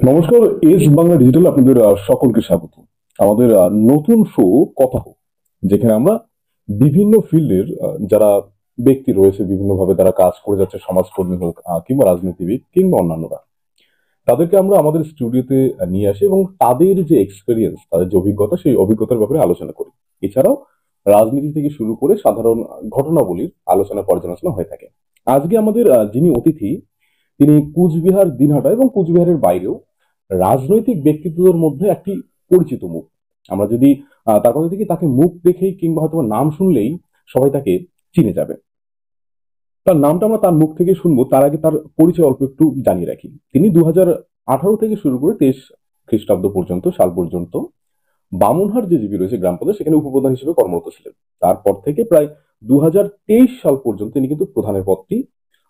নমস্কার। S Bangla digital আপনাদের সকলকে স্বাগত। আমাদের নতুন শো কথা হোক, যেখানে আমরা বিভিন্ন ফিল্ডের যারা ব্যক্তি রয়েছে, বিভিন্নভাবে তারা কাজ করে যাচ্ছে, সমাজকর্মী হোক কিংবা রাজনীতিবিদ কিংবা অন্যান্যরা, তাদেরকে আমরা আমাদের স্টুডিওতে নিয়ে আসি এবং তাদের যে এক্সপিরিয়েন্স, তাদের যে অভিজ্ঞতা, সেই অভিজ্ঞতার ব্যাপারে আলোচনা করি। এছাড়াও রাজনীতি থেকে শুরু করে সাধারণ ঘটনাবলীর আলোচনা পর্যালোচনা হয়ে থাকে। আজকে আমাদের যিনি অতিথি, তিনি কুচবিহার, দিনহাটা এবং কুচবিহারের বাইরেও রাজনৈতিক ব্যক্তিত্বদের মধ্যে একটি পরিচিত মুখ। আমরা যদি তার কথা থেকে তাকে মুখ দেখেই কিংবা হয়তো নাম শুনলেই সবাই তাকে চিনে যাবে। তার নামটা আমরা তার মুখ থেকে শুনবো, তার আগে তার পরিচয় অল্প একটু জানিয়ে রাখি। তিনি 2018 থেকে শুরু করে 23 খ্রিস্টাব্দ পর্যন্ত, সাল পর্যন্ত বামুনহাট যে জিবি রয়েছে গ্রাম পঞ্চায়েত, সেখানে উপপ্রধান হিসেবে কর্মরত ছিলেন। তারপর থেকে প্রায় 2023 সাল পর্যন্ত তিনি কিন্তু প্রধানের পদটি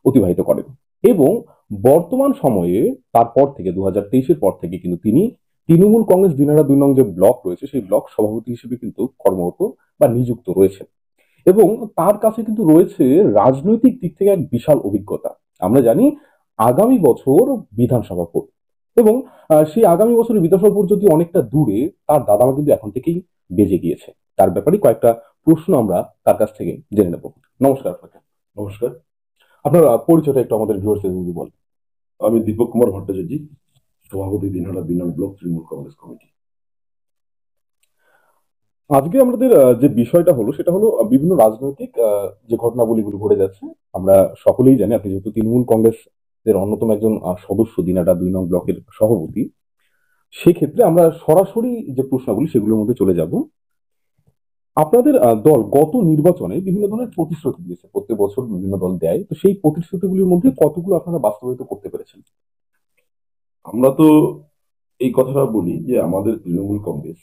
অতিবাহিত করেন এবং বর্তমান সময়ে তারপর থেকে 2023-এর পর থেকে কিন্তু তিনি তৃণমূল কংগ্রেস দিনারা 2 নং যে ব্লক রয়েছে, সেই ব্লক সভাপতি হিসেবে কিন্তু কর্মরত বা নিযুক্ত রয়েছেন। এবং তার কাছে কিন্তু রয়েছে রাজনৈতিক দিক থেকে এক বিশাল অভিজ্ঞতা। আমরা জানি আগামী বছর বিধানসভা ভোট এবং সেই আগামী বছরের বিধানসভা ভোট যদি অনেকটা দূরে, তার দাদামা কিন্তু এখন থেকেই বেজে গিয়েছে। তার ব্যাপারে কয়েকটা প্রশ্ন আমরা তার কাছ থেকে জেনে নেব। নমস্কার আপনাকে। নমস্কার। আপনার পরিচয়টা একটু আমাদের ভিউয়ার্সদের যদি বলেন। আমি দীপক কুমার ভট্টাচার্য, সভাপতি দিনহাটা 2 নং ব্লক তৃণমূল কংগ্রেস কমিটি। আজকে আমাদের যে বিষয়টা হলো সেটা হলো বিভিন্ন রাজনৈতিক যে ঘটনাবলীগুলো ঘটে যাচ্ছে। আমরা সকলেই জানি, আপনি যেহেতু তৃণমূল কংগ্রেস এর অন্যতম একজন সদস্য, দিনাটা 2 নং ব্লকের সভাপতি, সেক্ষেত্রে আমরা সরাসরি যে প্রশ্নগুলি সেগুলোর মধ্যে চলে যাব। আপনাদের দল গত নির্বাচনে বিভিন্ন ধরনের প্রতিশ্রুতি দিয়েছে, প্রত্যেক বছর বিভিন্ন দল দেয়, তো সেই প্রতিশ্রুতিগুলির মধ্যে কতগুলো আপনারা বাস্তবায়িত করতে পেরেছেন? আমরা তো এই কথাটা বলি যে আমাদের তৃণমূল কংগ্রেস,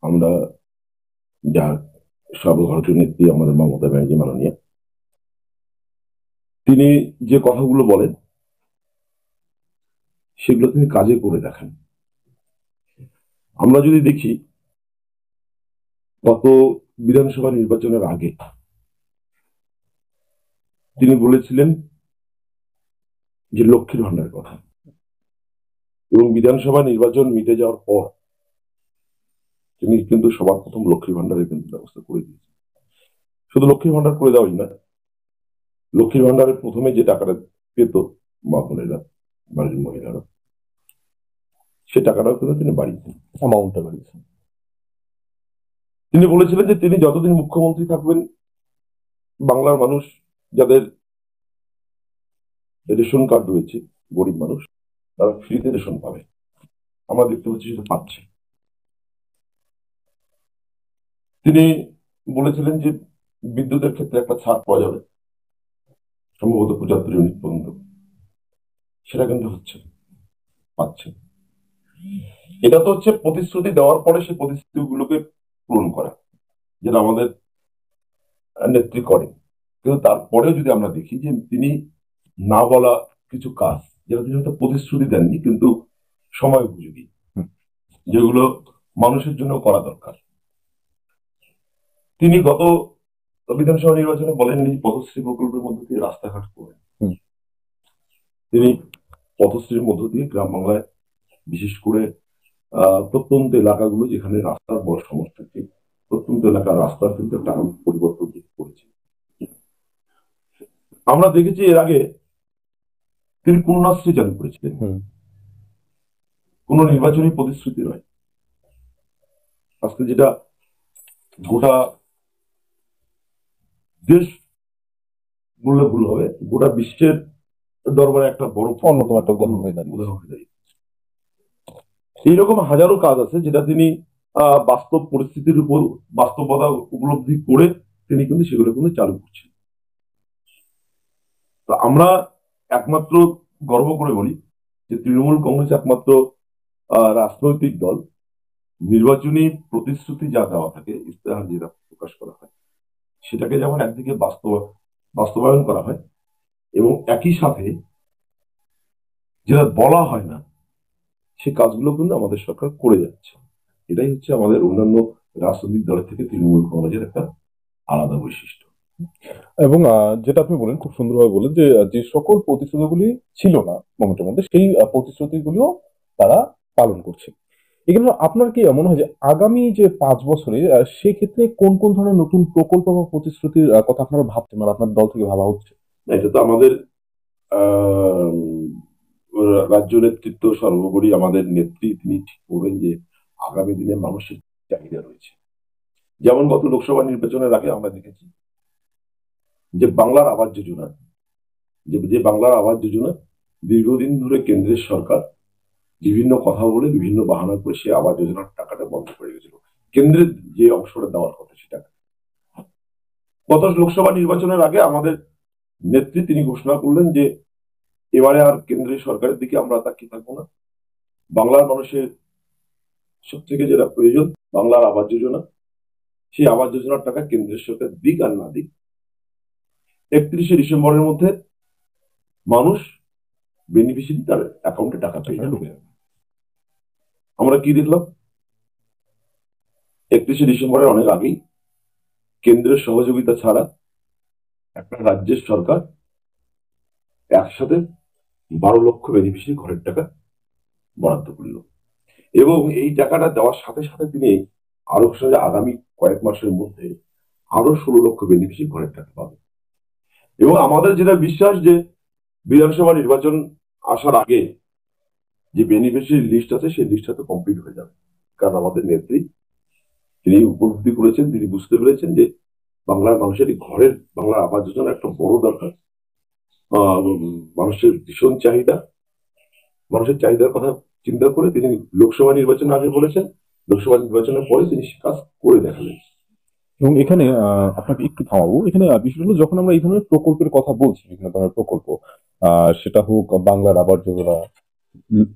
আমরা যার সর্বভারতীয় নেত্রী আমাদের মমতা ব্যানার্জি মাননীয়, তিনি যে কথাগুলো বলেন সেগুলো তিনি কাজে করে দেখান। আমরা যদি দেখি, গত বিধানসভা নির্বাচনের আগে তিনি বলেছিলেন যে লক্ষ্মীর ভান্ডারের কথা, এবং বিধানসভা নির্বাচন মিটে যাওয়ার পর তিনি কিন্তু সবার প্রথম লক্ষ্মীর ভান্ডারের কিন্তু ব্যবস্থা করে দিয়েছেন। শুধু লক্ষ্মীর ভান্ডার করে দেওয়াই না, লক্ষ্মীর ভান্ডারের প্রথমে যে টাকাটা পেত মা বোনেরা, বাড়ির মহিলারা, সে টাকাটাও কিন্তু তিনি বাড়িয়েছেন, অ্যামাউন্টটা বাড়িয়েছেন। তিনি বলেছিলেন যে তিনি যতদিন মুখ্যমন্ত্রী থাকবেন, বাংলার মানুষ যাদের রেশন কার্ড রয়েছে, গরিব মানুষ, তারা ফ্রিতে রেশন পাবে। আমরা দেখতে পাচ্ছি সেটা পাচ্ছে। তিনি বলেছিলেন যে বিদ্যুতের ক্ষেত্রে একটা ছাড় পাওয়া যাবে, সম্ভবত 75 ইউনিট পর্যন্ত। সেটা কিন্তু হচ্ছে, পাচ্ছে। এটা তো হচ্ছে প্রতিশ্রুতি দেওয়ার পরে সেই প্রতিশ্রুতিগুলোকে পূরণ করা, যেটা আমাদের নেত্রী করেন। কিন্তু তারপরেও যদি আমরা দেখি যে তিনি না বলা কিছু কাজ, যেটা তিনি হয়তো প্রতিশ্রুতি দেননি কিন্তু সময় উপযোগী, যেগুলো মানুষের জন্য করা দরকার। তিনি গত বিধানসভা নির্বাচনে বলেননি পথশ্রী প্রকল্পের মধ্যে দিয়ে রাস্তাঘাট করবেন। তিনি পথশ্রীর মধ্য দিয়ে গ্রাম বাংলায়, বিশেষ করে প্রত্যন্ত এলাকাগুলো যেখানে রাস্তার বড় সমস্যা, ঠিক প্রত্যন্ত এলাকার রাস্তার কিন্তু একটা পরিবর্তন করেছে। আমরা দেখেছি এর আগে তিনি কন্যাশ্রী চালু করেছিলেন, কোন নির্বাচনী প্রতিশ্রুতি নয়। আজকে যেটা গোটা দেশ বললে ভুল হবে, গোটা বিশ্বের দরবারে একটা বড় অন্যতম একটা উদাহরণ হয়ে দাঁড়িয়েছে। এইরকম হাজারো কাজ আছে যেটা তিনি বাস্তব পরিস্থিতির উপর বাস্তবতা উপলব্ধি করে তিনি কিন্তু সেগুলো কিন্তু চালু করছেন। তো আমরা একমাত্র গর্ব করে বলি যে তৃণমূল কংগ্রেস একমাত্র রাজনৈতিক দল, নির্বাচনী প্রতিশ্রুতি যা দেওয়া থাকে, ইস্তেহার যেটা প্রকাশ করা হয়, সেটাকে যেমন একদিকে বাস্তবায়ন করা হয়, এবং একই সাথে যেটা বলা হয় না সে কাজগুলো কিন্তু আমাদের সরকার করে যাচ্ছে। এটাই হচ্ছে আমাদের অন্যান্য রাজনৈতিক দলের থেকে তৃণমূল কংগ্রেসের একটা আলাদা বৈশিষ্ট্য। এবং যেটা আপনি বলেন, খুব সুন্দরভাবে বলেন যে যে সকল প্রতিশ্রুতিগুলি ছিল না মমতার মধ্যে, সেই প্রতিশ্রুতিগুলিও তারা পালন করছে। এগুলো আপনার কি মনে হয় যে আগামী যে 5 বছরে সেক্ষেত্রে কোন কোন ধরনের নতুন প্রকল্প বা প্রতিশ্রুতির কথা আপনারা ভাবছেন, মানে আপনার দল থেকে ভাবা হচ্ছে? এটা তো আমাদের আহ রাজ্য নেতৃত্ব, সর্বোপরি আমাদের নেত্রী, তিনি ঠিক করবেন যে আগামী দিনে মানুষের চাহিদা রয়েছে। যেমন গত লোকসভা নির্বাচনের আগে আমরা দেখেছি যে বাংলার আবাস যোজনা, যে বাংলার আবাস যোজনা দীর্ঘদিন ধরে কেন্দ্রের সরকার বিভিন্ন কথা বলে, বিভিন্ন বাহানা করে সে আবাস যোজনার টাকাটা বন্ধ করে গেছিল। কেন্দ্রের যে অংশটা দেওয়ার কথা সেটা, গত লোকসভা নির্বাচনের আগে আমাদের নেত্রী তিনি ঘোষণা করলেন যে এবারে আর কেন্দ্রের সরকারের দিকে আমরা তাকিয়ে থাকবো না। বাংলার মানুষের সব থেকে যেটা প্রয়োজন, বাংলার আবাস যোজনা, সেই আবাস যোজনার টাকা কেন্দ্রের সরকার দিক আর না দিক, 31শে ডিসেম্বরের মধ্যে মানুষ, বেনিফিশিয়ারি, তার অ্যাকাউন্টে টাকা পেয়ে যাবে। আমরা কি দেখলাম? 31শে ডিসেম্বরের অনেক আগেই কেন্দ্রের সহযোগিতা ছাড়া একটা রাজ্যের সরকার একসাথে 12 লক্ষ বেনিফিশিয়ারি ঘরের টাকা বরাদ্দ করল, এবং এই টাকাটা দেওয়ার সাথে সাথে তিনি আরো ঘোষণা যে আগামী কয়েক মাসের মধ্যে আরো 16 লক্ষ বেনিফিশিয়ারি ঘরের টাকা পাবে। এবং আমাদের যেটা বিশ্বাস যে বিধানসভা নির্বাচন আসার আগে যে বেনিফিশিয়ারি লিস্ট আছে সেই লিস্টটা তো কমপ্লিট হয়ে যাবে। কারণ আমাদের নেত্রী তিনি উপলব্ধি করেছেন, তিনি বুঝতে পেরেছেন যে বাংলার মানুষের এই ঘরের, বাংলার আবাস যোজনা একটা বড় দরকার। মানুষের ভীষণ চাহিদা, মানুষের চাহিদার কথা চিন্তা করে তিনি লোকসভা নির্বাচন আগে বলেছেন, লোকসভা নির্বাচনের পরে তিনি সে কাজ করে দেখালেন। এবং এখানে আপনাকে একটু থামাবো। এখানে বিষয় হলো, যখন আমরা এই ধরনের প্রকল্পের কথা বলছি, বিভিন্ন ধরনের প্রকল্প, সেটা হোক বাংলার আবাস যোজনা, উম,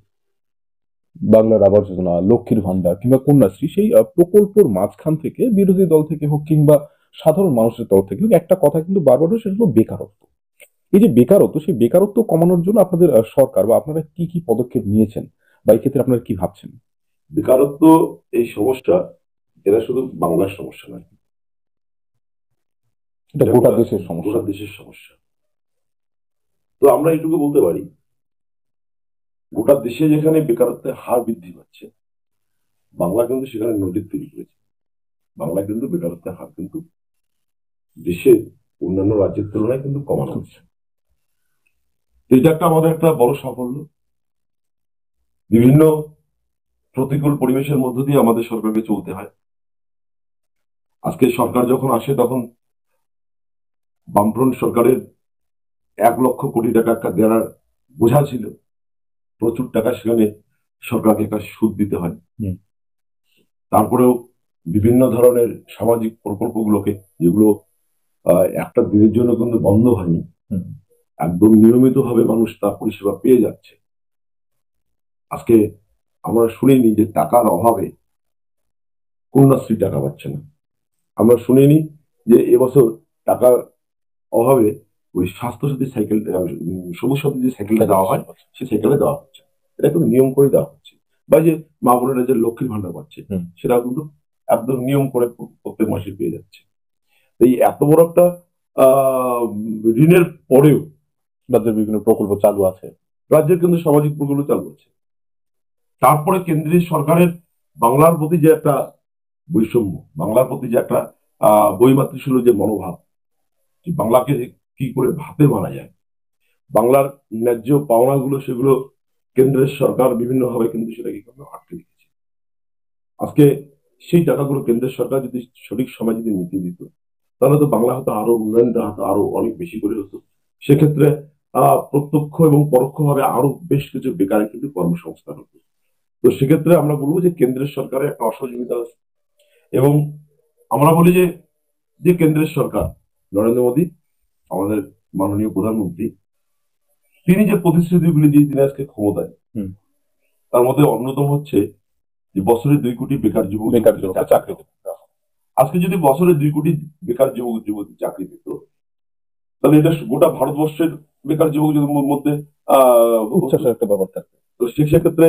বাংলার আবাস যোজনা, লক্ষ্মীর ভান্ডার কিংবা কন্যাশ্রী, সেই প্রকল্পের মাঝখান থেকে বিরোধী দল থেকে হোক কিংবা সাধারণ মানুষের তরফ থেকে হোক, একটা কথা কিন্তু বারবার হয়, সেটা হলো বেকারত্ব। এই যে বেকারত্ব, সেই বেকারত্ব কমানোর জন্য আপনাদের সরকার বা আপনারা কি কি পদক্ষেপ নিয়েছেন, বা এই ক্ষেত্রে আপনারা কি ভাবছেন? বেকারত্ব, এই সমস্যা, এটা শুধু বাংলার সমস্যা নয়, এটা এটা গোটা গোটা দেশের সমস্যা। গোটা দেশের সমস্যা। তো আমরা এটুকু বলতে পারি, গোটা দেশে যেখানে বেকারত্বের হার বৃদ্ধি পাচ্ছে, বাংলা কিন্তু সেখানে নজির তৈরি করেছে। বাংলা কিন্তু বেকারত্বের হার কিন্তু দেশের অন্যান্য রাজ্যের তুলনায় কিন্তু কমানো হচ্ছে। তো এটা একটা আমাদের একটা বড় সাফল্য। বিভিন্ন প্রতিকূল পরিবেশের মধ্য দিয়ে আমাদের সরকারকে চলতে হয়। আজকে সরকার যখন আসে তখন বামফ্রন্ট সরকারের 1 লক্ষ কোটি টাকা একটা দেনার বোঝা ছিল, প্রচুর টাকা সেখানে সরকারকে একটা সুদ দিতে হয়। হুম। তারপরেও বিভিন্ন ধরনের সামাজিক প্রকল্পগুলোকে, যেগুলো একটা দিনের জন্য কিন্তু বন্ধ হয়নি, হুম। একদম নিয়মিত ভাবে মানুষ তার পরিষেবা পেয়ে যাচ্ছে। আজকে আমরা শুনিনি যে টাকার অভাবে কন্যাশ্রী টাকা পাচ্ছে না। আমরা শুনিনি যে এবছর টাকার অভাবে ওই স্বাস্থ্যসাথী সাইকেল, সবুজ সাথী যে সাইকেলটা দেওয়া হয়, সেই সাইকেলে দেওয়া হচ্ছে। এটা কিন্তু নিয়ম করে দেওয়া হচ্ছে। বা যে মা বোনেরা যে লক্ষ্মীর ভান্ডার পাচ্ছে, হুম। সেটাও কিন্তু একদম নিয়ম করে প্রত্যেক মাসে পেয়ে যাচ্ছে। এই এত বড় একটা আহ ঋণের পরেও রাজ্যের বিভিন্ন প্রকল্প চালু আছে। রাজ্যের কিন্তু সামাজিক প্রকল্প চালু আছে। তারপরে কেন্দ্রীয় সরকারের বাংলার প্রতি যে একটা বৈষম্য, বাংলার প্রতি যে একটা বৈমাতৃসুলভ যে মনোভাব, যে বাংলাকে কি করে ভাতে মারা যায়, বাংলার ন্যায্য পাওনাগুলো, সেগুলো কেন্দ্রের সরকার বিভিন্নভাবে কিন্তু সেটাকে কিন্তু আটকে রেখেছে। আজকে সেই টাকাগুলো কেন্দ্রের সরকার যদি সঠিক সময় যদি মিটিয়ে দিত, তাহলে তো বাংলা হয়তো আরো উন্নয়নটা হয়তো আরো অনেক বেশি করে হতো। সেক্ষেত্রে প্রত্যক্ষ এবং পরোক্ষভাবে আরো বেশ কিছু বেকারের কিন্তু কর্মসংস্থান হতো। তো সেক্ষেত্রে আমরা বলবো যে কেন্দ্রের সরকারের একটা অসহযোগিতা আছে। এবং আমরা বলি যে যে কেন্দ্রের সরকার, নরেন্দ্র মোদী, আমাদের মাননীয় প্রধানমন্ত্রী, তিনি যে প্রতিশ্রুতিগুলি দিয়ে তিনি আজকে ক্ষমতায়, হুম। তার মধ্যে অন্যতম হচ্ছে যে বছরে 2 কোটি বেকার যুবক বেকার যুবতীকে যুবকরা চাকরি চাকরি দেওয়া। দেবে। আজকে যদি বছরে 2 কোটি বেকার যুবক যুবতী চাকরি দিত, তাহলে এটা গোটা ভারতবর্ষের বেকার যুবক যুবতীর মধ্যে উচ্ছ্বাসের একটা ব্যাপার থাকে। তো সেক্ষেত্রে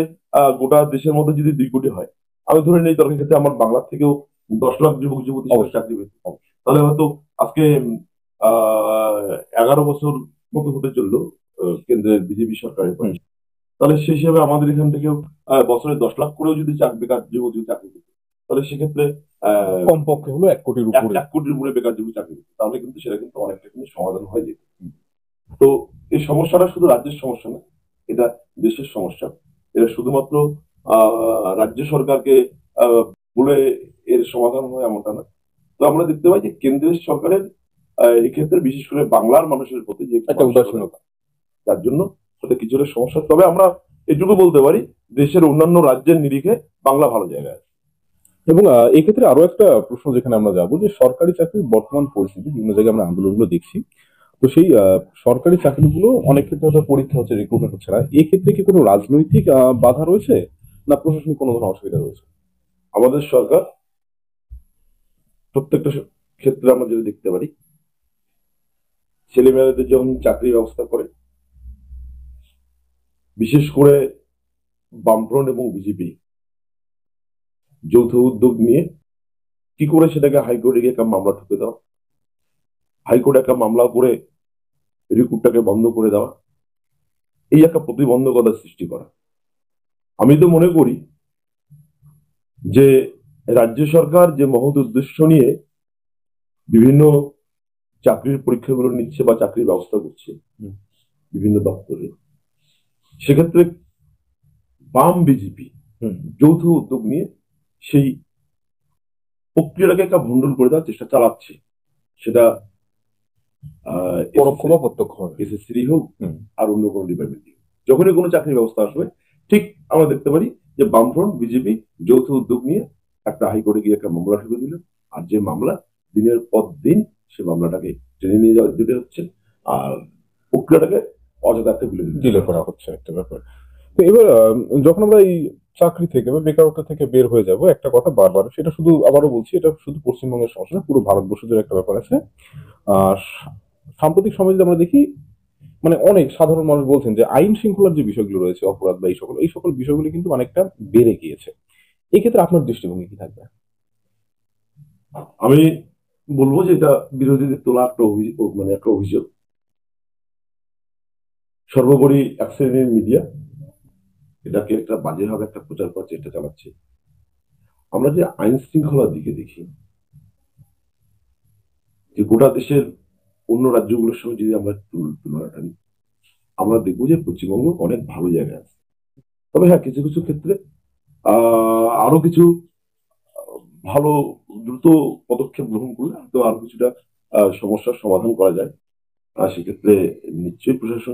গোটা দেশের মধ্যে যদি 2 কোটি হয়, আমি ধরে নেই তর্কের ক্ষেত্রে আমার বাংলার থেকেও 10 লাখ যুবক যুবতী সেখানে অবশ্যই। চাকরি পেত। তাহলে হয়তো আজকে আহ 11 বছর মতো হতে চললো কেন্দ্রের বিজেপি সরকারের পরে। তাহলে সেই হিসাবে আমাদের এখান থেকেও বছরে 10 লাখ করেও যদি বেকার যুবক যদি চাকরি পেত, তাহলে সেক্ষেত্রে কমপক্ষে হলো 1 কোটির এক উপরে। এক কোটির উপরে বেকার যুবক চাকরি পেত, তাহলে কিন্তু সেটা কিন্তু অনেকটা কিন্তু সমাধান হয়ে যেত। তো এই সমস্যাটা শুধু রাজ্যের সমস্যা না, এটা দেশের সমস্যা। এটা শুধুমাত্র রাজ্য সরকারকে আহ, বলে এর সমাধান হয় এমনটা না। তো আমরা দেখতে পাই যে কেন্দ্রের সরকারের এক্ষেত্রে বিশেষ করে বাংলার মানুষের প্রতি যে একটা উদাসীনতা। যার জন্য ওদের কিছুটা সমস্যা। তবে আমরা এটুকু বলতে পারি, দেশের অন্যান্য রাজ্যের নিরিখে বাংলা ভালো জায়গায় আছে। এবং এক্ষেত্রে আরো একটা প্রশ্ন যেখানে আমরা যাবো, যে সরকারি চাকরির বর্তমান পরিস্থিতি, বিভিন্ন জায়গায় আমরা আন্দোলনগুলো দেখছি, তো সেই সরকারি চাকরিগুলো অনেক ক্ষেত্রে হয়তো পরীক্ষা হচ্ছে, রিক্রুটমেন্ট হচ্ছে না, এক্ষেত্রে কি কোনো রাজনৈতিক বাধা রয়েছে, না প্রশাসনিক কোনো ধরনের অসুবিধা রয়েছে? আমাদের সরকার প্রত্যেকটা ক্ষেত্রে আমরা যেটা দেখতে পারি, ছেলে মেয়েদের যখন চাকরির ব্যবস্থা করে, বিশেষ করে বামফ্রন্ট এবং বিজেপি যৌথ উদ্যোগ নিয়ে কি করে সেটাকে হাইকোর্টে গিয়ে একটা মামলা ঠুকে দেওয়া, হাইকোর্টে একটা মামলা করে রিক্রুটটাকে বন্ধ করে দেওয়া, এই একটা প্রতিবন্ধকতা সৃষ্টি করা। আমি তো মনে করি যে রাজ্য সরকার যে মহৎ উদ্দেশ্য নিয়ে বিভিন্ন চাকরির পরীক্ষাগুলো নিচ্ছে বা চাকরির ব্যবস্থা করছে বিভিন্ন দপ্তরে, সেক্ষেত্রে বাম বিজেপি যৌথ উদ্যোগ নিয়ে সেই প্রক্রিয়াটাকে একটা ভণ্ডুল করে দেওয়ার চেষ্টা চালাচ্ছে। সেটা পরোক্ষ বা প্রত্যক্ষ হবে। এসএসসি হোক আর অন্য কোনো ডিপার্টমেন্ট, যখনই কোনো চাকরির ব্যবস্থা আসবে, ঠিক আমরা দেখতে পারি যে বামফ্রন্ট বিজেপি যৌথ উদ্যোগ নিয়ে একটা হাইকোর্টে গিয়ে একটা মামলা ঠুকে দিল। আর যে মামলা দিনের পর দিন সে মামলাটাকে টেনে নিয়ে যাওয়া দিতে হচ্ছে, আর প্রক্রিয়াটাকে অযথা একটা ডিলে করা হচ্ছে একটা ব্যাপার। তো এবার যখন আমরা এই চাকরি থেকে বা বেকারত্ব থেকে বের হয়ে যাব, একটা কথা বারবার, সেটা শুধু আবারও বলছি, এটা শুধু পশ্চিমবঙ্গের সমস্যা না, পুরো ভারতবর্ষের একটা ব্যাপার আছে। আহ সাম্প্রতিক সময়ে যদি আমরা দেখি, মানে অনেক সাধারণ মানুষ বলছেন যে আইন শৃঙ্খলার যে বিষয়গুলো রয়েছে, অপরাধ বা এই সকল বিষয়গুলো কিন্তু অনেকটা বেড়ে গিয়েছে। এক্ষেত্রে আপনার দৃষ্টিভঙ্গি কি থাকবে? আমি বলবো যে এটা বিরোধীদের তোলা একটা অভিযোগ, মানে একটা অভিযোগ। সর্বোপরি এক শ্রেণীর মিডিয়া এটাকে একটা বাজেভাবে একটা প্রচার করার চেষ্টা চালাচ্ছে। আমরা যে আইন শৃঙ্খলার দিকে দেখি, যে গোটা দেশের অন্য রাজ্যগুলোর সঙ্গে যদি আমরা তুলনাটা নিই, আমরা দেখবো যে পশ্চিমবঙ্গ অনেক ভালো জায়গায় আছে। তবে হ্যাঁ, কিছু কিছু ক্ষেত্রে আরো কিছু ভালো দ্রুত পদক্ষেপ গ্রহণ করলে হয়তো আরো কিছুটা সমস্যার সমাধান করা যায়। সেক্ষেত্রে নিশ্চয়ই প্রশাসন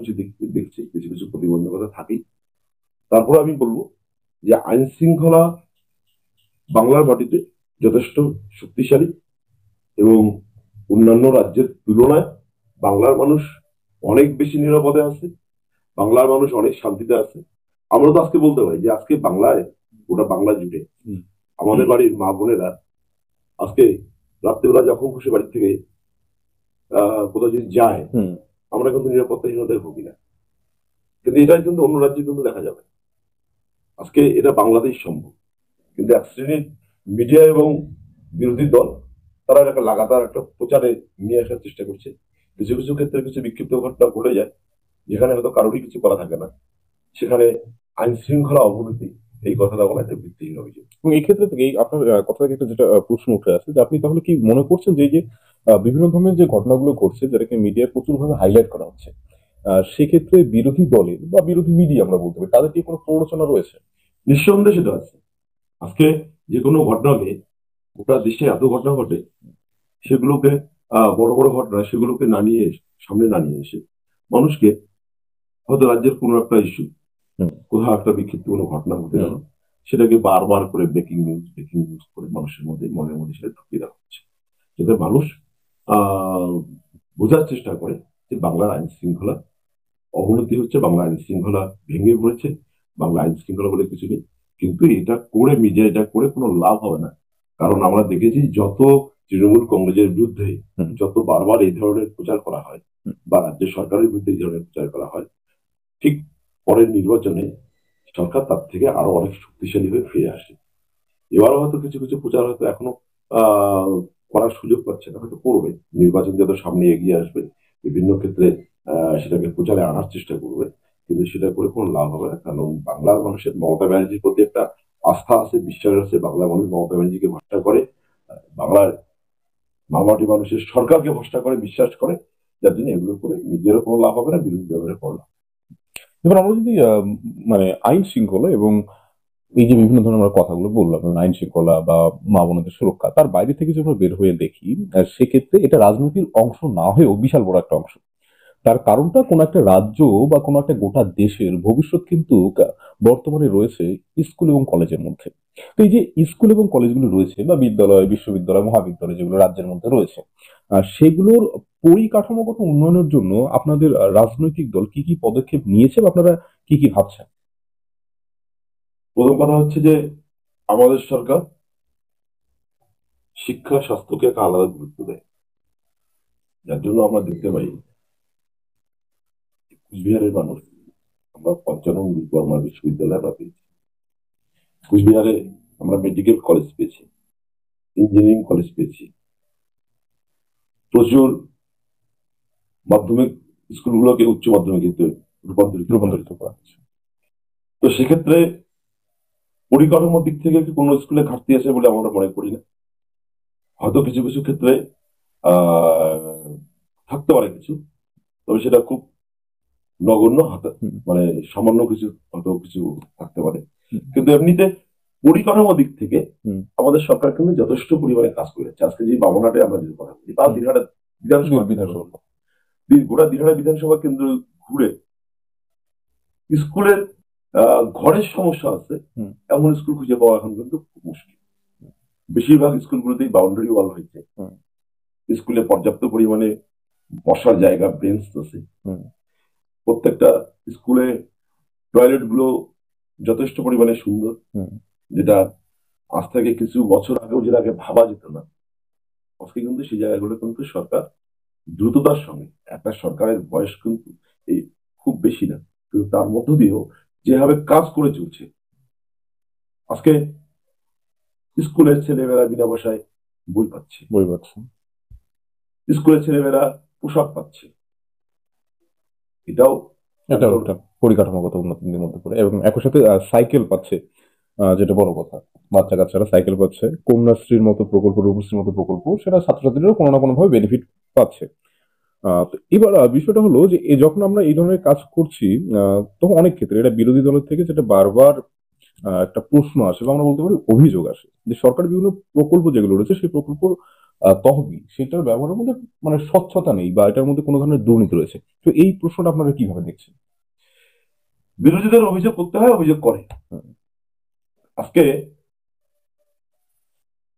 দেখছে কিছু কিছু প্রতিবন্ধকতা থাকেই। তারপর আমি বলবো যে আইন শৃঙ্খলা বাংলার মাটিতে যথেষ্ট শক্তিশালী, এবং অন্যান্য রাজ্যের তুলনায় বাংলার মানুষ অনেক বেশি নিরাপদে আছে, বাংলার মানুষ অনেক শান্তিতে আছে। আমরা তো আজকে বলতে পারি যে আজকে বাংলায়, গোটা বাংলা জুড়ে আমাদের বাড়ির মা বোনেরা আজকে রাত্রিবেলা যখন খুশি বাড়ি থেকে কোথাও যদি যায়, আমরা কিন্তু নিরাপত্তাহীনতায় ভুগি না। কিন্তু এটাই কিন্তু অন্য রাজ্যে কিন্তু দেখা যাবে। আজকে এটা বাংলাদেশ সম্ভব, কিন্তু এক শ্রেণীর মিডিয়া এবং বিরোধী দল তারা একটা লাগাতার একটা প্রচারে নিয়ে আসার চেষ্টা করছে। কিছু কিছু ক্ষেত্রে কিছু বিক্ষিপ্ত ঘটনা ঘটে যায়, যেখানে হয়তো কারোরই কিছু করা থাকে না, সেখানে আইন শৃঙ্খলা অবনতি, এই কথাটা বলা একটা ভিত্তিহীন অভিযোগ। এবং এই ক্ষেত্রে থেকে আপনার কথা থেকে একটা যেটা প্রশ্ন উঠে আসে, যে আপনি তাহলে কি মনে করছেন যে এই যে বিভিন্ন ধরনের যে ঘটনাগুলো ঘটছে, যেটাকে মিডিয়ায় প্রচুর ভাবে হাইলাইট করা হচ্ছে, সেক্ষেত্রে বিরোধী দলের বা বিরোধী মিডিয়া আমরা বলতে পারি, তাদের কি কোনো প্ররোচনা রয়েছে? নিঃসন্দেহে সেটা আছে। আজকে যে কোনো ঘটনাকে, গোটা দেশে এত ঘটনা ঘটে, সেগুলোকে বড় বড় ঘটনা সেগুলোকে সামনে না নিয়ে এসে মানুষকে, হয়তো রাজ্যের কোনো একটা ইস্যু, কোথাও একটা বিক্ষিপ্ত কোনো ঘটনা ঘটে গেল, সেটাকে বারবার করে ব্রেকিং নিউজ করে মানুষের মধ্যে, মনের মধ্যে সেটা ঢুকিয়ে দেওয়া হচ্ছে, যাতে মানুষ আহ বোঝার চেষ্টা করে যে বাংলার আইন শৃঙ্খলা অবনতি হচ্ছে, বাংলা আইন শৃঙ্খলা ভেঙে পড়েছে, বাংলা আইন শৃঙ্খলা বলে কিছু নেই। কিন্তু এটা করে, মিডিয়া এটা করে কোনো লাভ হবে না। কারণ আমরা দেখেছি যত তৃণমূল কংগ্রেসের বিরুদ্ধে যত বারবার এই ধরনের প্রচার করা হয়, বা রাজ্য সরকারের বিরুদ্ধে এই ধরনের প্রচার করা হয়, ঠিক পরের নির্বাচনে সরকার তার থেকে আরো অনেক শক্তিশালী হয়ে ফিরে আসে। এবারও হয়তো কিছু কিছু প্রচার হয়তো এখনো আহ করার সুযোগ পাচ্ছে না, হয়তো করবে। নির্বাচন যত সামনে এগিয়ে আসবে, বিভিন্ন ক্ষেত্রে সেটাকে প্রচারে আনার চেষ্টা করবে। কিন্তু সেটা করে কোনো লাভ হবে না, কারণ বাংলার মানুষের মমতা ব্যানার্জির প্রতি একটা আস্থা আছে, বিশ্বাস আছে। বাংলার মানুষ মমতা ব্যানার্জিকে ভরসা করে, বাংলার মামাটি মানুষের সরকারকে ভরসা করে, বিশ্বাস করে, যার জন্য এগুলো করে নিজেরও কোনো লাভ হবে না, বিরোধী দলের কোনো লাভ। এবার আমরা যদি মানে আইন শৃঙ্খলা এবং এই যে বিভিন্ন ধরনের আমরা কথাগুলো বললাম, যেমন আইন শৃঙ্খলা বা মা বোনদের সুরক্ষা, তার বাইরে থেকে যদি আমরা বের হয়ে দেখি, সেক্ষেত্রে এটা রাজনীতির অংশ না হয়েও বিশাল বড় একটা অংশ। তার কারণটা কোনো একটা রাজ্য বা কোনো একটা গোটা দেশের ভবিষ্যৎ কিন্তু বর্তমানে রয়েছে স্কুল এবং কলেজের মধ্যে। তো এই যে স্কুল এবং কলেজগুলো রয়েছে বা বিদ্যালয়, বিশ্ববিদ্যালয়, মহাবিদ্যালয় যেগুলো রাজ্যের মধ্যে রয়েছে, সেগুলোর পরিকাঠামোগত উন্নয়নের জন্য আপনাদের রাজনৈতিক দল কি কি পদক্ষেপ নিয়েছে বা আপনারা কি কি ভাবছেন? প্রথম কথা হচ্ছে যে আমাদের সরকার শিক্ষা স্বাস্থ্যকে একটা আলাদা গুরুত্ব দেয়, যার জন্য আমরা দেখতে পাই কুচবিহারের মানুষ, আমরা পঞ্চানন বিশ্বকর্মা বিশ্ববিদ্যালয় আমরা পেয়েছি, কুচবিহারে আমরা মেডিকেল কলেজ পেয়েছি, ইঞ্জিনিয়ারিং কলেজ পেয়েছি, প্রচুর মাধ্যমিক স্কুলগুলোকে উচ্চ মাধ্যমিকে রূপান্তরিত করা রূপান্তরিত হয়েছে। করা হচ্ছে। তো সেক্ষেত্রে পরিকাঠামোর দিক থেকে কি কোনো স্কুলে ঘাটতি আছে বলে আমরা মনে করি না। হয়তো কিছু কিছু ক্ষেত্রে আহ থাকতে পারে কিছু, তবে সেটা খুব নগণ্য, হুম, মানে সামান্য কিছু, হয়তো কিছু থাকতে পারে। হুম, কিন্তু এমনিতে পরিকাঠামো দিক থেকে হুম, আমাদের সরকার কিন্তু যথেষ্ট পরিমাণে কাজ করেছে। আজকে যে বামনাটে আমরা যদি কথা বলি বা হুম। দিনহাটা বিধানসভা কেন্দ্র, বিধানসভা। গোটা দিনহাটা বিধানসভা কেন্দ্র ঘুরে স্কুলের ঘরের সমস্যা আছে হুম, এমন স্কুল খুঁজে পাওয়া এখন কিন্তু খুব মুশকিল। বেশিরভাগ স্কুলগুলোতেই বাউন্ডারি ওয়াল হয়েছে, হুম, স্কুলে পর্যাপ্ত পরিমাণে বসার জায়গা, বেঞ্চ আছে, হুম, প্রত্যেকটা স্কুলে টয়লেট গুলো যথেষ্ট পরিমাণে সুন্দর, হুম। যেটা আজ থেকে কিছু বছর আগেও যেটা আগে ভাবা যেত না, আজকে কিন্তু সেই জায়গাগুলো কিন্তু সরকার দ্রুততার সঙ্গে, একটা সরকারের বয়স কিন্তু এই খুব বেশি না, কিন্তু তার মধ্য দিয়েও যেভাবে কাজ করে চলছে, আজকে স্কুলের ছেলেমেয়েরা বিনা পয়সায় বই পাচ্ছে, বই পাচ্ছি। স্কুলের ছেলেমেয়েরা পোশাক পাচ্ছে, এটাও এটাও একজন। একটা পরিকাঠামোগত উন্নতির মধ্যে পড়ে এবং একই সাথে সাইকেল পাচ্ছে, যেটা বড় কথা। বাচ্চা কাচ্চারা সাইকেল পাচ্ছে, কন্যাশ্রীর মতো প্রকল্প, রূপশ্রীর মতো প্রকল্প, সেটা ছাত্রছাত্রীরা কোনো না কোনো ভাবে বেনিফিট পাচ্ছে। তো এবার বিষয়টা হলো যে যখন আমরা এই ধরনের কাজ করছি, তখন অনেক ক্ষেত্রে এটা বিরোধী দলের থেকে যেটা বারবার একটা প্রশ্ন আসে বা আমরা বলতে পারি অভিযোগ আসে, যে সরকার বিভিন্ন প্রকল্প যেগুলো রয়েছে সেই প্রকল্প তহবিল সেটার ব্যবহারের মধ্যে মানে স্বচ্ছতা নেই বা এটার মধ্যে কোনো ধরনের দুর্নীতি রয়েছে। তো এই প্রশ্নটা আপনারা কিভাবে দেখছেন? বিরোধীদের অভিযোগ করতে হয়, অভিযোগ করে। হুম, আজকে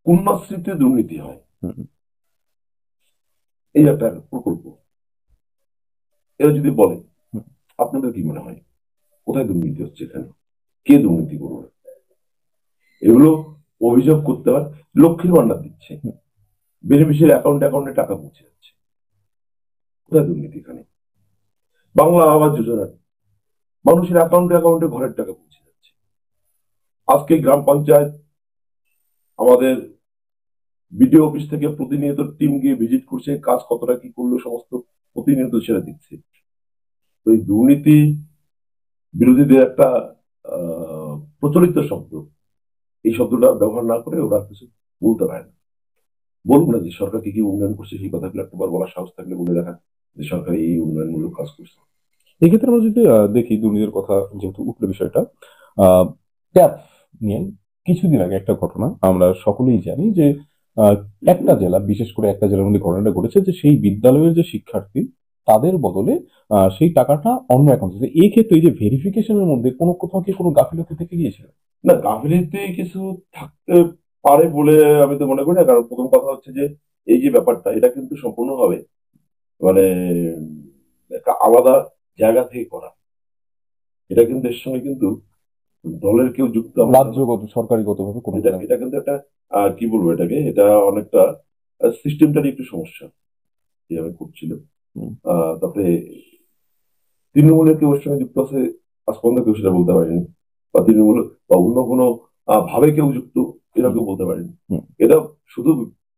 কন্যাশ্রীতে দুর্নীতি হয়, হুম, এই একটা প্রকল্প, এরা যদি বলে, হুম, আপনাদের কি মনে হয় কোথায় দুর্নীতি হচ্ছে, এখানে কে দুর্নীতি করবে? এগুলো অভিযোগ করতে হয়। লক্ষ্মীর ভান্ডার দিচ্ছে, হুম, বেনিফিশিয়ারি অ্যাকাউন্টে অ্যাকাউন্টে টাকা পৌঁছে যাচ্ছে, কোথায় দুর্নীতি এখানে? বাংলা আবাস যোজনা, মানুষের অ্যাকাউন্টে অ্যাকাউন্টে ঘরের টাকা পৌঁছে যাচ্ছে। আজকে গ্রাম পঞ্চায়েত, আমাদের বিডিও অফিস থেকে প্রতিনিয়ত টিম গিয়ে ভিজিট করছে, কাজ কতটা কি করলো সমস্ত প্রতিনিয়ত সেটা দেখছে। তো এই দুর্নীতি বিরোধীদের একটা প্রচলিত শব্দ, এই শব্দটা ব্যবহার না করে ওরা কিছু বলতে পারে না। বলুন না যে সরকার কি কি উন্নয়ন করছে, সেই কথাগুলো একবার বলার সাহস থাকলে বলে দেখা যে সরকার এই উন্নয়নমূলক কাজ করছে। এক্ষেত্রে আমরা যদি দেখি দুর্নীতির কথা যেহেতু উঠলো বিষয়টা, আহ ট্যাপ নিয়ে কিছুদিন আগে একটা ঘটনা আমরা সকলেই জানি যে আহ, একটা জেলা, বিশেষ করে একটা জেলার মধ্যে ঘটনাটা ঘটেছে যে সেই বিদ্যালয়ের যে শিক্ষার্থী তাদের বদলে সেই টাকাটা অন্য অ্যাকাউন্টে, এই ক্ষেত্রে এই যে ভেরিফিকেশনের মধ্যে কোনো কোথাও কি কোনো গাফিলতি থেকে গিয়েছিল? না, গাফিলতি কিছু থাকতে পারে বলে আমি তো মনে করি না, কারণ প্রথম কথা হচ্ছে যে এই যে ব্যাপারটা, এটা কিন্তু সম্পূর্ণভাবে মানে একটা আলাদা জায়গা থেকে করা, এটা কিন্তু এর সঙ্গে কিন্তু দলের কেউ যুক্ত আমরা না। রাজ্যগত সরকারিগত ভাবে কোনো এটা এটা কিন্তু একটা কি বলবো এটাকে, এটা অনেকটা সিস্টেমটারই একটু সমস্যা যেভাবে করছিল। হুম, তারপরে তৃণমূলের কেউ এর সঙ্গে যুক্ত আছে, আজ পর্যন্ত কেউ সেটা বলতে পারেনি, বা তৃণমূল বা অন্য কোনো ভাবে কেউ যুক্ত, এটা হুম, কেউ বলতে পারেনি। হুম, এটা শুধু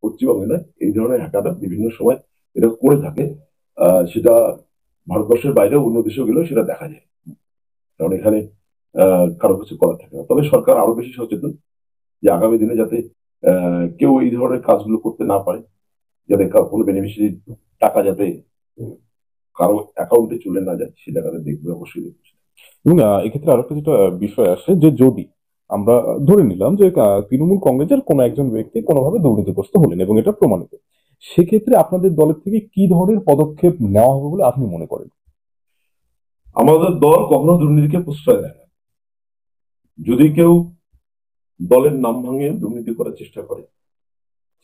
পশ্চিমবঙ্গে নয়, এই ধরনের হ্যাকাররা বিভিন্ন সময় এটা করে থাকে, সেটা ভারতবর্ষের বাইরেও অন্য দেশেও গেলেও সেটা দেখা যায়। কারণ এখানে কারো কিছু করার থাকে না। তবে সরকার আরো বেশি সচেতন যে আগামী দিনে যাতে কেউ এই ধরনের কাজগুলো করতে না পারে, যাতে কোনো বেনিফিশিয়ারি টাকা যাতে কারো অ্যাকাউন্টে চলে না যায়, সে জায়গাটা দেখবে, অবশ্যই দেখবে। এবং এক্ষেত্রে আরেকটা যেটা বিষয় আসে যে যদি আমরা ধরে নিলাম যে তৃণমূল কংগ্রেসের কোনো একজন ব্যক্তি কোনোভাবে দুর্নীতিগ্রস্ত হলেন এবং এটা প্রমাণিত, সেক্ষেত্রে আপনাদের দলের থেকে কি ধরনের পদক্ষেপ নেওয়া হবে বলে আপনি মনে করেন? আমাদের দল কখনো দুর্নীতিকে প্রশ্রয় দেয় না। যদি কেউ দলের নাম ভাঙিয়ে দুর্নীতি করার চেষ্টা করে,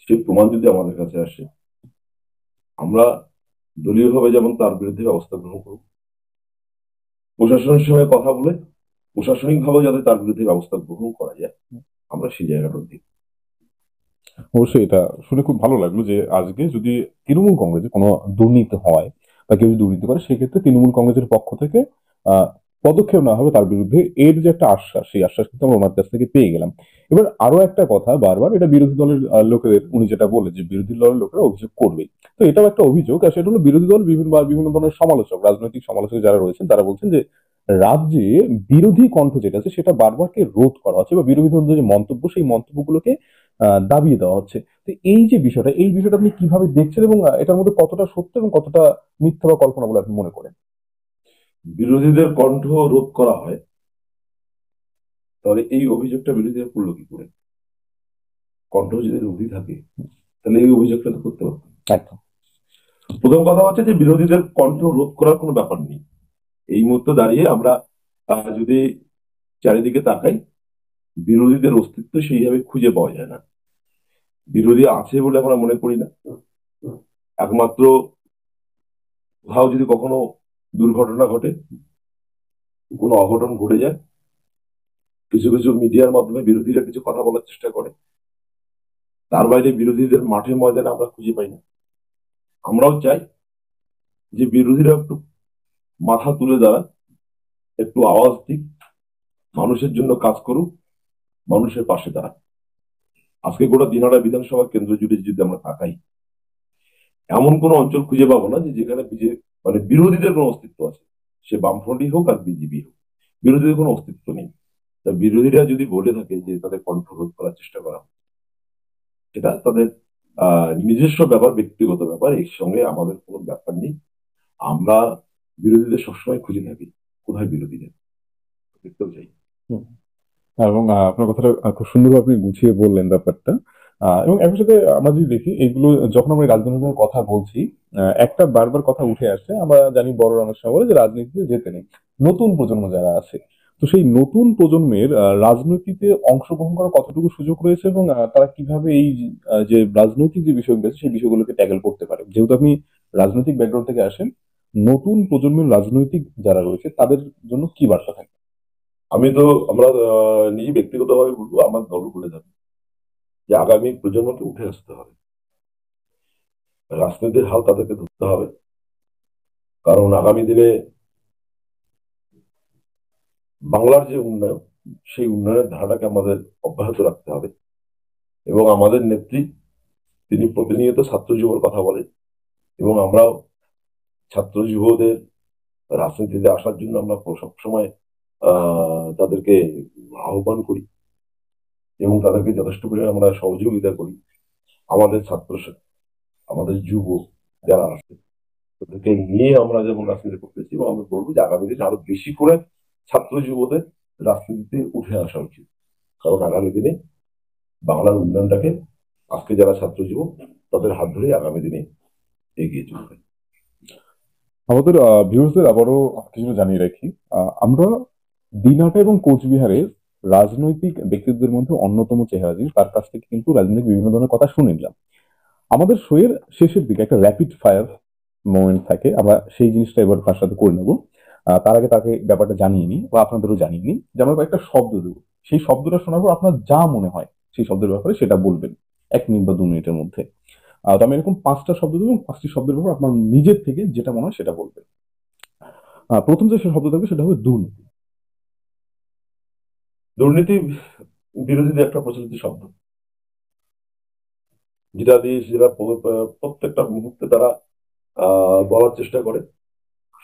সেই প্রমাণ যদি আমাদের কাছে আসে, আমরা দলীয়ভাবে যেমন তার বিরুদ্ধে ব্যবস্থা গ্রহণ করব, প্রশাসনের সঙ্গে কথা বলে প্রশাসনিকভাবে যাতে তার বিরুদ্ধে ব্যবস্থা গ্রহণ করা যায়, আমরা সেই জায়গাটা দিই। অবশ্যই এটা শুনে খুব ভালো লাগলো যে আজকে যদি তৃণমূল কংগ্রেসে কোনো দুর্নীতি হয় বা কেউ যদি দুর্নীতি করে, সেক্ষেত্রে তৃণমূল কংগ্রেসের পক্ষ থেকে আহ পদক্ষেপ নেওয়া হবে তার বিরুদ্ধে, এর যে একটা আশ্বাস, সেই আশ্বাস কিন্তু আমরা ওনার কাছ থেকে পেয়ে গেলাম। এবার আরো একটা কথা, বারবার এটা বিরোধী দলের লোকেদের, উনি যেটা বললেন যে বিরোধী দলের লোকেরা অভিযোগ করবে, তো এটাও একটা অভিযোগ, আর সেটা হলো বিরোধী দল বিভিন্ন ধরনের সমালোচক, রাজনৈতিক সমালোচক যারা রয়েছেন তারা বলছেন যে রাজ্যে বিরোধী কণ্ঠ যেটা আছে সেটা বারবারকে রোধ করা হচ্ছে, বা বিরোধী দলের যে মন্তব্য, সেই মন্তব্যগুলোকে দাবিয়ে দেওয়া হচ্ছে। তো এই যে বিষয়টা, এই বিষয়টা আপনি কিভাবে দেখছেন এবং এটার মধ্যে কতটা সত্য এবং কতটা মিথ্যা বা কল্পনা বলে আপনি মনে করেন? বিরোধীদের কণ্ঠ রোধ করা হয়, তাহলে এই অভিযোগটা বিরোধীরা করলো কি করে? কণ্ঠ যদি রোধী থাকে, তাহলে এই অভিযোগটা তো করতে পারতো। একদম। প্রথম কথা হচ্ছে যে বিরোধীদের কণ্ঠ রোধ করার কোনো ব্যাপার নেই। এই মুহূর্তে দাঁড়িয়ে আমরা যদি চারিদিকে তাকাই, বিরোধীদের অস্তিত্ব সেইভাবে খুঁজে পাওয়া যায় না। বিরোধী আছে বলে আমরা মনে করি না। একমাত্র কোথাও যদি কখনো দুর্ঘটনা ঘটে, কোনো অঘটন ঘটে যায়, কিছু কিছু মিডিয়ার মাধ্যমে বিরোধীরা কিছু কথা বলার চেষ্টা করে, তার বাইরে বিরোধীদের মাঠে ময়দানে আমরা খুঁজে পাই না। আমরাও চাই যে বিরোধীরা একটু মাথা তুলে দাঁড়ান, একটু আওয়াজ দিক, মানুষের জন্য কাজ করুক, মানুষের পাশে দাঁড়ান। আজকে গোটা দিনহাটা বিধানসভা কেন্দ্র জুড়ে যদি আমরা তাকাই, এমন কোন অঞ্চল খুঁজে পাবো না যে যেখানে মানে বিরোধীদের কোনো অস্তিত্ব আছে। সে বামফ্রন্টই হোক আর বিজেপি হোক, বিরোধীদের কোনো অস্তিত্ব নেই। তা বিরোধীরা যদি বলে থাকে যে তাদের কণ্ঠ রোধ করার চেষ্টা করা, সেটা তাদের নিজস্ব ব্যাপার, ব্যক্তিগত ব্যাপার, এর সঙ্গে আমাদের কোনো ব্যাপার নেই। আমরা বিরোধীদের সবসময় খুঁজে থাকি, কোথায় বিরোধীরা, দেখতেও চাই। হুম। এবং আপনার কথাটা খুব সুন্দরভাবে আপনি গুছিয়ে বললেন ব্যাপারটা। এবং একই সাথে আমরা যদি দেখি এগুলো, যখন আমরা এই রাজনীতির কথা বলছি, একটা বারবার কথা উঠে আসছে, আমরা জানি বড়রা অনেক সময় বলে যে রাজনীতিতে যেতে নেই, নতুন প্রজন্ম যারা আছে, তো সেই নতুন প্রজন্মের রাজনীতিতে অংশগ্রহণ করার কতটুকু সুযোগ রয়েছে এবং তারা কিভাবে এই যে রাজনৈতিক যে বিষয়গুলো আছে সেই বিষয়গুলোকে ট্যাকেল করতে পারে, যেহেতু আপনি রাজনৈতিক ব্যাকগ্রাউন্ড থেকে আসেন, নতুন প্রজন্মের রাজনৈতিক যারা রয়েছে তাদের জন্য কি বার্তা থাকে? আমি তো আমরা নিজে ব্যক্তিগতভাবে বলবো, আমার দল বলে যাবে যে আগামী প্রজন্মকে উঠে আসতে হবে, রাজনীতির হাল তাদেরকে ধরতে হবে। কারণ আগামী দিনে বাংলার যে উন্নয়ন, সেই উন্নয়নের ধারাটাকে আমাদের অব্যাহত রাখতে হবে। এবং আমাদের নেত্রী, তিনি প্রতিনিয়ত ছাত্র যুবর কথা বলেন, এবং আমরাও ছাত্র যুবদের রাজনীতিতে আসার জন্য আমরা সবসময় তাদেরকে আহ্বান করি এবং তাদেরকে যথেষ্ট পরিমাণে আমরা সহযোগিতা করি। আমাদের ছাত্র, আমাদের যুব যারা আছে, তাদেরকে নিয়ে আমরা যেমন রাজনীতি করতেছি, এবং আমরা বলবো যে আগামী দিনে আরো বেশি করে ছাত্র যুবদের রাজনীতিতে উঠে আসা উচিত। কারণ আগামী দিনে বাংলার উন্নয়নটাকে আজকে যারা ছাত্র যুবক, তাদের হাত ধরে আগামী দিনে এগিয়ে চলবে। আমাদের ভিউয়ার্সদের আবারও কিছু জানিয়ে রাখি, আমরা দিনহাটা এবং কোচবিহারের রাজনৈতিক ব্যক্তিত্বের মধ্যে অন্যতম চেহারা যিনি, তার কাছ থেকে কিন্তু রাজনৈতিক বিভিন্ন ধরনের কথা শুনে নিলাম। আমাদের শোয়ের শেষের দিকে একটা র্যাপিড ফায়ার মোমেন্ট থাকে, আমরা সেই জিনিসটা এবার তার সাথে করে নেবো। তার আগে তাকে ব্যাপারটা জানিয়ে নিই বা আপনাদেরও জানিয়ে নিই যে আমরা কয়েকটা শব্দ দেবো, সেই শব্দটা শোনার পর আপনার যা মনে হয় সেই শব্দের ব্যাপারে সেটা বলবেন 1 মিনিট বা 2 মিনিটের মধ্যে। তো আমি এরকম 5টা শব্দ দেবো এবং 5টি শব্দের ব্যাপারে আপনার নিজের থেকে যেটা মনে হয় সেটা বলবেন। প্রথম যে শব্দ থাকবে সেটা হবে দুর্নীতি। দুর্নীতি বিরোধীদের একটা প্রচলিত শব্দ, যেটা দিয়ে সেটা প্রত্যেকটা মুহূর্তে তারা বলার চেষ্টা করে,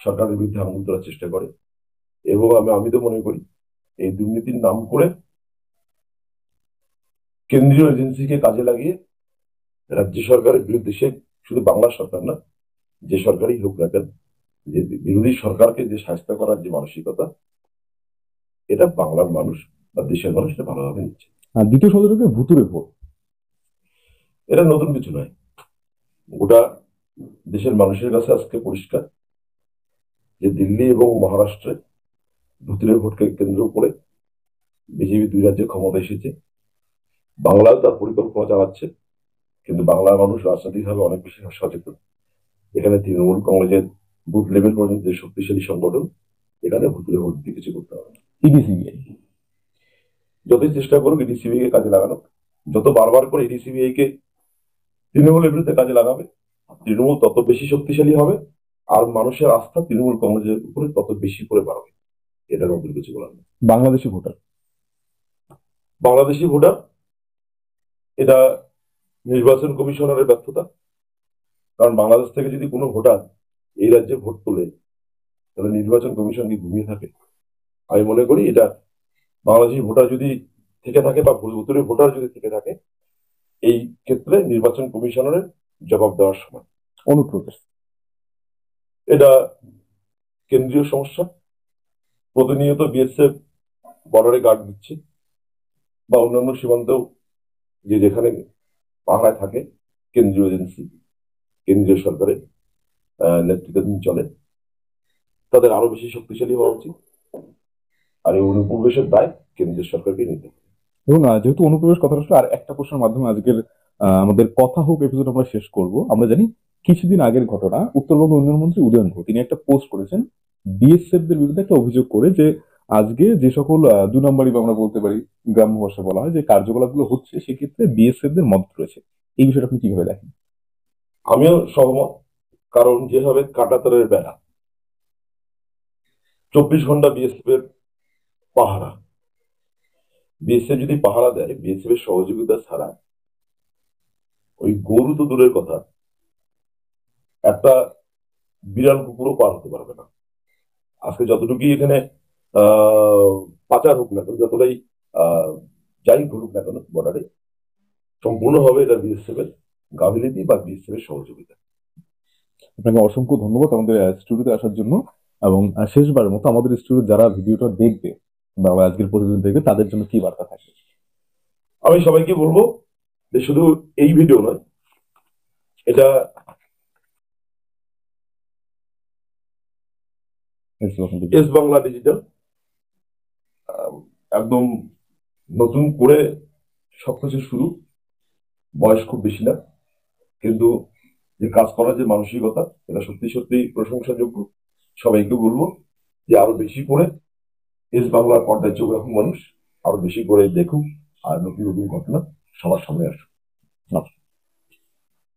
সরকারের বিরুদ্ধে আঙুল তোলার চেষ্টা করে, এবং আমি তো মনে করি এই দুর্নীতির নাম করে কেন্দ্রীয় এজেন্সিকে কাজে লাগিয়ে রাজ্য সরকারের বিরুদ্ধে, সে শুধু বাংলা সরকার না, যে সরকারই হোক না কেন, যে বিরোধী সরকারকে যে শায়েস্তা করার যে মানসিকতা, এটা বাংলার মানুষ বা দেশের মানুষ এটা ভালোভাবে নিচ্ছে। আর দ্বিতীয় সংযোজকে ভুতুরে ভোট। এটা নতুন কিছু নয়, গোটা দেশের মানুষের কাছে আজকে পরিষ্কার যে দিল্লি এবং মহারাষ্ট্রে ভুতুরে ভোটকে কেন্দ্র করে বিজেপি দুই রাজ্যে ক্ষমতা এসেছে। বাংলায় তার পরিকল্পনা চালাচ্ছে, কিন্তু বাংলার মানুষ রাজনৈতিকভাবে অনেক বেশি সচেতন। এখানে তৃণমূল কংগ্রেসের বুথ লেভেল পর্যন্ত যে শক্তিশালী সংগঠন, এখানে ভুতুরে ভোট দিয়ে কিছু করতে হবে না। ইডি সিবিআই যতই চেষ্টা করুক ইডি সিবিআই কে কাজে লাগানো, যত বারবার করে ইডি সিবিআই কে তৃণমূলের বিরুদ্ধে কাজে লাগাবে, তৃণমূল তত বেশি শক্তিশালী হবে, আর মানুষের আস্থা তৃণমূল কংগ্রেসের উপরে তত বেশি করে বাড়বে। এটা নতুন কিছু বলার নেই। বাংলাদেশি ভোটার। বাংলাদেশি ভোটার, এটা নির্বাচন কমিশনারের ব্যর্থতা। কারণ বাংলাদেশ থেকে যদি কোনো ভোটার এই রাজ্যে ভোট তোলে, তাহলে নির্বাচন কমিশন কি ঘুমিয়ে থাকে? আমি মনে করি এটা বাংলাদেশি ভোটার যদি থেকে থাকে বা ভুতুরে ভোটার যদি থেকে থাকে, এই ক্ষেত্রে নির্বাচন কমিশনারের জবাব দেওয়ার সময়। অনুপ্রবেশ। এটা কেন্দ্রীয় সমস্যা। প্রতিনিয়ত বিএসএফ বর্ডারে গার্ড দিচ্ছে, বা অন্যান্য সীমান্তেও যে যেখানে পাহারায় থাকে কেন্দ্রীয় এজেন্সি, কেন্দ্রীয় সরকারের নেতৃত্বাধীন চলে, তাদের আরো বেশি শক্তিশালী হওয়া উচিত। আর এই অনুপ্রবেশের দায় কেন্দ্রীয় সরকারকে নিতে হবে। এবং যেহেতু অনুপ্রবেশ কথাটা আসলে, আর একটা প্রশ্নের মাধ্যমে আজকের আমাদের কথা হোক এপিসোড আমরা শেষ করব। আমরা জানি কিছুদিন আগের ঘটনা, উত্তরবঙ্গ উন্নয়ন মন্ত্রী উদয়ন গুহ তিনি একটা পোস্ট করেছেন বিএসএফ দের বিরুদ্ধে একটা অভিযোগ করে, যে আজকে যে সকল 2 নম্বরই বা আমরা বলতে পারি গ্রাম্য ভাষায় বলা হয় যে কার্যকলাপ গুলো হচ্ছে, সেক্ষেত্রে বিএসএফ দের মদত রয়েছে। এই বিষয়টা আপনি কিভাবে দেখেন? আমিও সহমত। কারণ যেভাবে কাঁটাতারের বেড়া, 24 ঘন্টা বিএসএফ এর পাহারা, বিএসএফ যদি পাহারা দেয়, বিএসএফ এর সহযোগিতা ছাড়া ওই গরু তো দূরের কথা, একটা বিড়াল কুকুরও পার হতে পারবে না। আজকে যতটুকুই এখানে আহ পাচার হোক না কেন, যতটাই আহ যাই ঘটুক না কেন বর্ডারে, সম্পূর্ণভাবে এটা বিএসএফ এর গাফিলতি বা বিএসএফ এর সহযোগিতা। আপনাকে অসংখ্য ধন্যবাদ আমাদের স্টুডিওতে আসার জন্য। এবং শেষবারের মতো আমাদের স্টুডিও যারা ভিডিওটা দেখবে বা আজকের প্রতিদিন দেখবে, তাদের জন্য কি বার্তা থাকবে? আমি সবাইকে বলবো যে শুধু এই ভিডিও নয়, এটা এস বাংলা ডিজিটাল একদম নতুন করে সবকিছু শুরু। বয়স খুব বেশি না, কিন্তু যে কাজ করার যে মানসিকতা, এটা সত্যি সত্যি প্রশংসাযোগ্য। সবাইকে বলবো যে আরো বেশি করে এস বাংলার পর্দায় চোখ রাখুন মানুষ, আরো বেশি করে দেখুন, আর নতুন নতুন ঘটনা সবার সামনে আসুক।